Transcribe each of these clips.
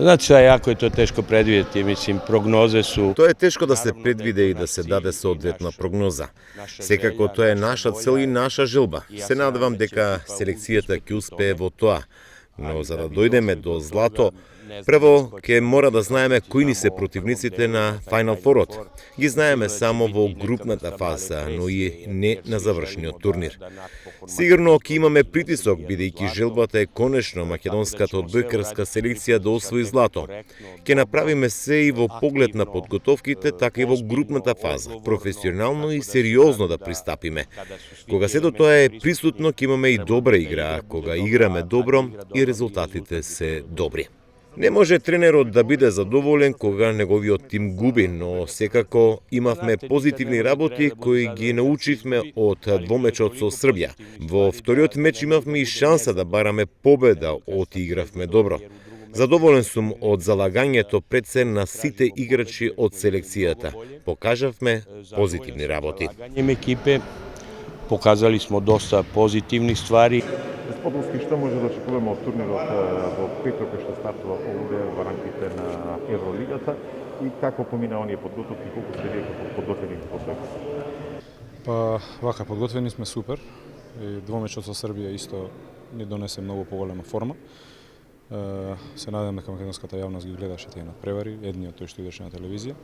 Znate šta, jako je to teško predvidjeti, mislim, prognoze su... To je teško da se predvide i da se dade соодветна прогноза. Секако тоа е наша цел и наша желба. Се надевам дека селекцијата ќе успее во тоа. Но за да дојдеме до злато, прво ќе мора да знаеме кои ни се противниците на Final Four-от. Ги знаеме само во групната фаза, но и не на завршниот турнир. Сигурно ќе имаме притисок, бидејќи желбата е конечно македонската одбојкарска селекција да освои злато. Ќе направиме се и во поглед на подготовките, така и во групната фаза, професионално и сериозно да пристапиме. Кога сето тоа е присутно, ќе имаме и добра игра, кога играме добро и резултатите се добри. Не може тренерот да биде задоволен кога неговиот тим губи, но секако имавме позитивни работи кои ги научивме од двомечот со Србија. Во вториот меч имавме и шанса да бараме победа, одигравме добро. Задоволен сум од залагањето пред се на сите играчи од селекцијата. Покажавме позитивни работи. Показали smo dosta pozitivnih stvari. Подолски, што може да очекуваме од турнирот во петок што стартува овде во рамките на Евролигата и како помина оние подготовки, колку сте вие како подготвени во тој? Па, вака, подготвени сме супер. Двомечот со Србија исто ни донесе многу поголема форма. Се надевам дека македонската јавност ги гледаше тие надпревари, едниот тој што идеше на телевизија.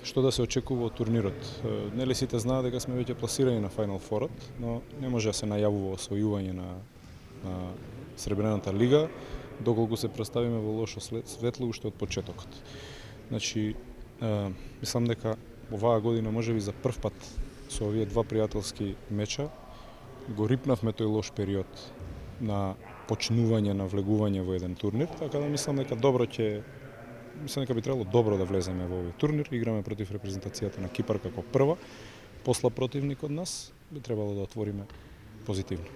Што да се очекува од турнирот? Нели сите знаат дека сме веќе пласирани на Final Four-от, но не може да се најавува освојување на Сребрената лига доколку се представиме во лошо светло уште од почетокот. Значи, мислам дека оваа година можеби за прв пат со овие два пријателски меча го рипнавме тој лош период на почнување на влегување во еден турнир, така да мислам дека Мислам дека би требало добро да влеземе во овој турнир. Играме против репрезентацијата на Кипар како прва, посла противник од нас, би требало да отвориме позитивно.